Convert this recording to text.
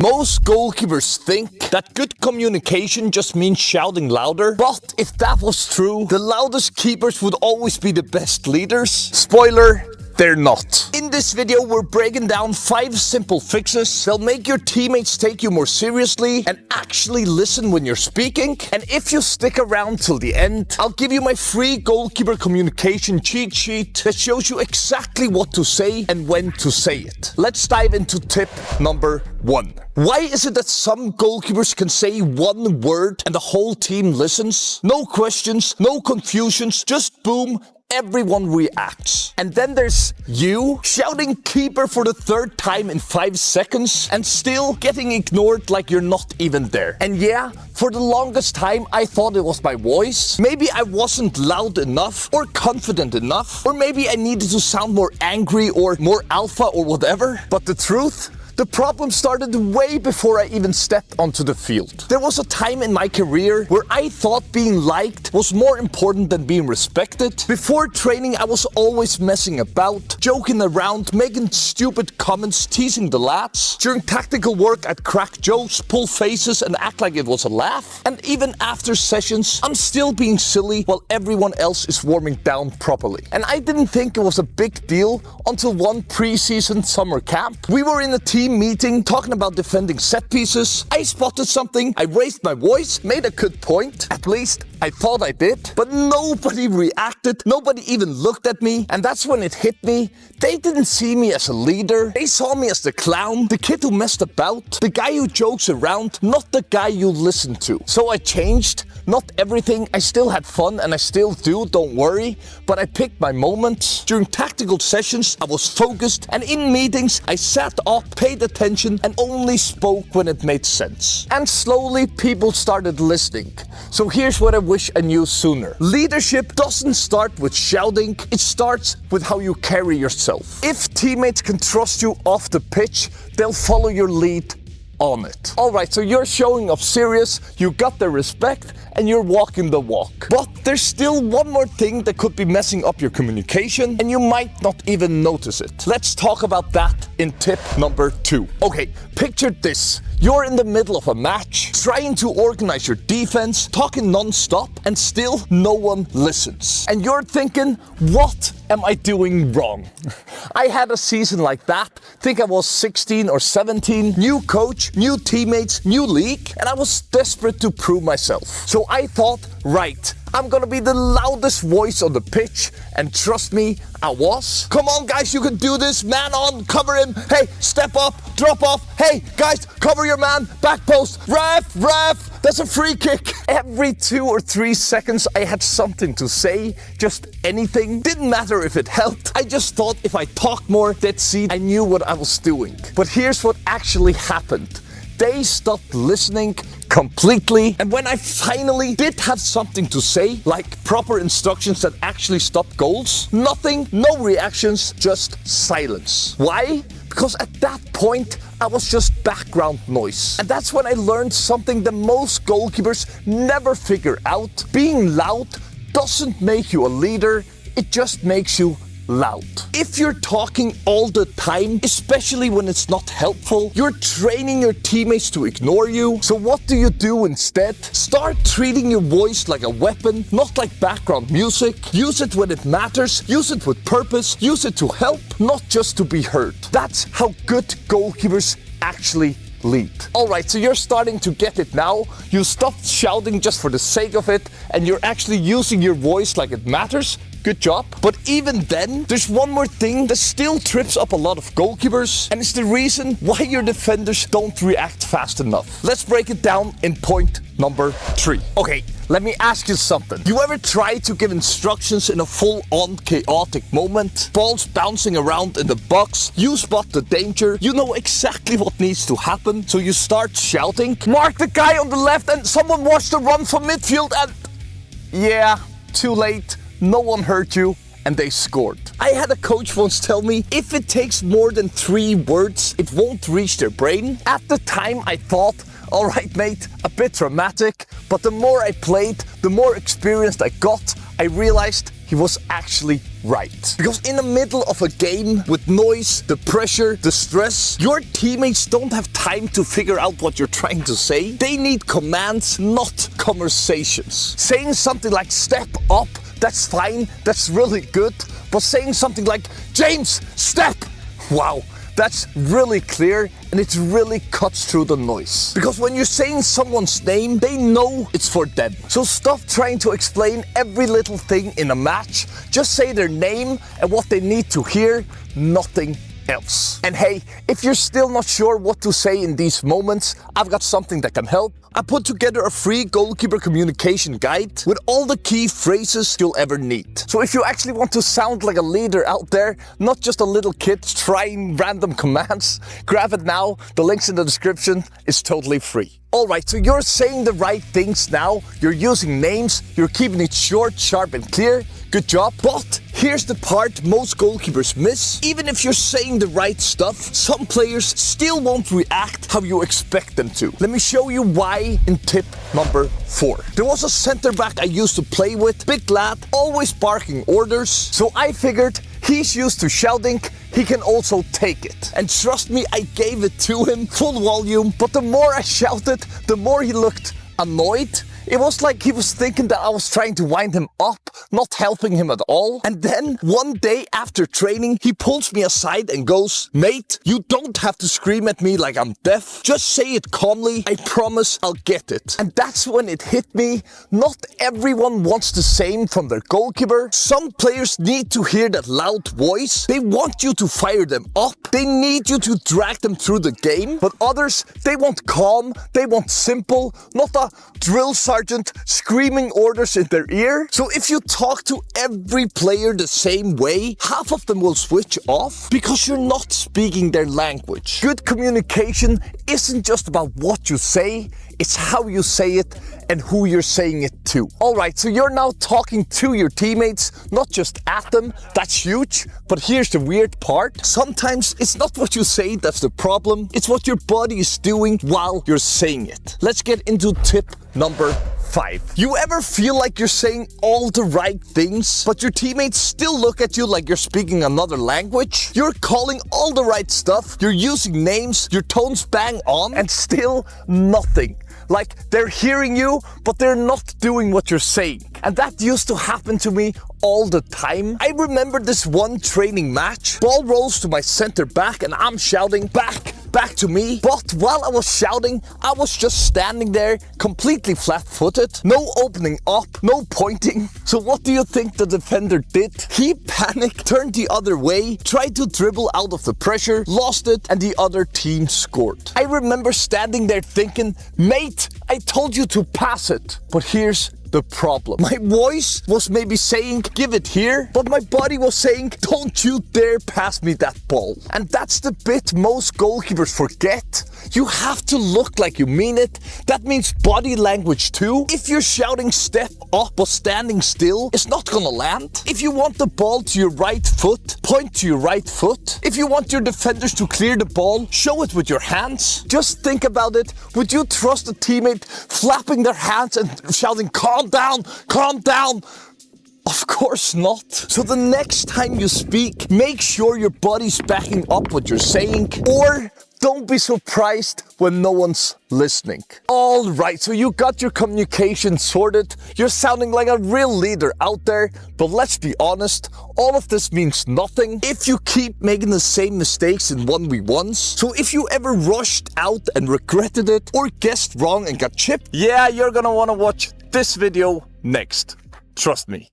Most goalkeepers think that good communication just means shouting louder, but if that was true, the loudest keepers would always be the best leaders. Spoiler, they're not. In this video, we're breaking down 5 simple fixes that'll make your teammates take you more seriously and actually listen when you're speaking. And if you stick around till the end, I'll give you my free goalkeeper communication cheat sheet that shows you exactly what to say and when to say it. Let's dive into tip number 1. Why is it that some goalkeepers can say one word and the whole team listens? No questions, no confusions, just boom, everyone reacts. And then there's you shouting keeper for the 3rd time in 5 seconds and still getting ignored like you're not even there. And yeah, for the longest time I thought it was my voice. Maybe I wasn't loud enough or confident enough, or maybe I needed to sound more angry or more alpha or whatever. But the truth? The problem started way before I even stepped onto the field. There was a time in my career where I thought being liked was more important than being respected. Before training, I was always messing about, joking around, making stupid comments, teasing the lads. During tactical work, I'd crack jokes, pull faces, and act like it was a laugh. And even after sessions, I'm still being silly while everyone else is warming down properly. And I didn't think it was a big deal until one pre-season summer camp. We were in a team meeting talking about defending set pieces. I spotted something, I raised my voice, made a good point. At least I thought I did. But nobody reacted, nobody even looked at me. And that's when it hit me. They didn't see me as a leader. They saw me as the clown, the kid who messed about, the guy who jokes around, not the guy you listen to. So I changed. Not everything, I still had fun and I still do, don't worry. But I picked my moments. During tactical sessions, I was focused, and in meetings, I sat up, paid attention, and only spoke when it made sense. And slowly, people started listening. So here's what I wish I knew sooner. Leadership doesn't start with shouting, it starts with how you carry yourself. If teammates can trust you off the pitch, they'll follow your lead on it. Alright, so you're showing up serious, you got their respect, and you're walking the walk. But there's still one more thing that could be messing up your communication, and you might not even notice it. Let's talk about that in tip number 2. Okay, picture this. You're in the middle of a match, trying to organize your defense, talking non-stop, and still no one listens. And you're thinking, what am I doing wrong? I had a season like that. Think I was 16 or 17, new coach, new teammates, new league, and I was desperate to prove myself. So I thought, right, I'm gonna be the loudest voice on the pitch, and trust me, I was. Come on guys, you can do this, man on, cover him, hey, step up, drop off, hey guys, cover your man, back post, ref, that's a free kick. Every 2 or 3 seconds I had something to say, just anything, didn't matter if it helped. I just thought if I talked more, they'd see I knew what I was doing. But here's what actually happened. They stopped listening completely. And when I finally did have something to say, like proper instructions that actually stopped goals, nothing, no reactions, just silence. Why? Because at that point, I was just background noise. And that's when I learned something that most goalkeepers never figure out. Being loud doesn't make you a leader, it just makes you loud. If you're talking all the time, especially when it's not helpful, you're training your teammates to ignore you. So what do you do instead? Start treating your voice like a weapon, not like background music. Use it when it matters, use it with purpose, use it to help, not just to be heard. That's how good goalkeepers actually lead. Alright, so you're starting to get it now. You stopped shouting just for the sake of it, and you're actually using your voice like it matters. Good job. But even then, there's one more thing that still trips up a lot of goalkeepers, and it's the reason why your defenders don't react fast enough. Let's break it down in point number 3. Okay, let me ask you something. You ever try to give instructions in a full-on chaotic moment? Balls bouncing around in the box, you spot the danger, you know exactly what needs to happen, so you start shouting, mark the guy on the left, and someone watch the run from midfield, and yeah, too late. No one heard you, and they scored. I had a coach once tell me, if it takes more than 3 words, it won't reach their brain. At the time, I thought, all right, mate, a bit dramatic, but the more I played, the more experienced I got, I realized he was actually right. Because in the middle of a game with noise, the pressure, the stress, your teammates don't have time to figure out what you're trying to say. They need commands, not conversations. Saying something like step up, that's fine, that's really good. But saying something like, James, step! Wow, that's really clear and it really cuts through the noise. Because when you're saying someone's name, they know it's for them. So stop trying to explain every little thing in a match. Just say their name and what they need to hear, nothing else. And hey, if you're still not sure what to say in these moments, I've got something that can help. I put together a free goalkeeper communication guide with all the key phrases you'll ever need. So if you actually want to sound like a leader out there, not just a little kid trying random commands, grab it now. The link's in the description. It's totally free. Alright, so you're saying the right things now. You're using names. You're keeping it short, sharp and clear. Good job. But here's the part most goalkeepers miss. Even if you're saying the right stuff, some players still won't react how you expect them to. Let me show you why in tip number 4. There was a center back I used to play with, big lad, always barking orders. So I figured he's used to shouting, he can also take it. And trust me, I gave it to him full volume, but the more I shouted, the more he looked annoyed. It was like he was thinking that I was trying to wind him up, not helping him at all. And then one day after training, he pulls me aside and goes, "Mate, you don't have to scream at me like I'm deaf. Just say it calmly. I promise I'll get it." And that's when it hit me. Not everyone wants the same from their goalkeeper. Some players need to hear that loud voice. They want you to fire them up. They need you to drag them through the game. But others, they want calm. They want simple, not a drill sergeant screaming orders in their ear. So if you talk to every player the same way, half of them will switch off because you're not speaking their language. Good communication isn't just about what you say, it's how you say it and who you're saying it to. Alright, so you're now talking to your teammates, not just at them. That's huge. But here's the weird part. Sometimes it's not what you say that's the problem, it's what your body is doing while you're saying it. Let's get into tip number 5. You ever feel like you're saying all the right things, but your teammates still look at you like you're speaking another language? You're calling all the right stuff, you're using names, your tone's bang on, and still nothing. Like they're hearing you, but they're not doing what you're saying. And that used to happen to me all the time. I remember this one training match. Ball rolls to my center back and I'm shouting, back to me. But while I was shouting, I was just standing there, completely flat-footed. No opening up, no pointing. So what do you think the defender did? He panicked, turned the other way, tried to dribble out of the pressure, lost it, and the other team scored. I remember standing there thinking, "Mate, I told you to pass it." But here's the problem. My voice was maybe saying, "Give it here," but my body was saying, "Don't you dare pass me that ball." And that's the bit most goalkeepers forget. You have to look like you mean it. That means body language too. If you're shouting step up but standing still, it's not gonna land. If you want the ball to your right foot, point to your right foot. If you want your defenders to clear the ball, show it with your hands. Just think about it. Would you trust a teammate flapping their hands and shouting, "Calm down, calm down"? Of course not. So the next time you speak, make sure your body's backing up what you're saying, or don't be surprised when no one's listening. Alright, so you got your communication sorted. You're sounding like a real leader out there, but let's be honest, all of this means nothing if you keep making the same mistakes in 1v1s. So if you ever rushed out and regretted it, or guessed wrong and got chipped, yeah, you're gonna wanna watch this video next. Trust me.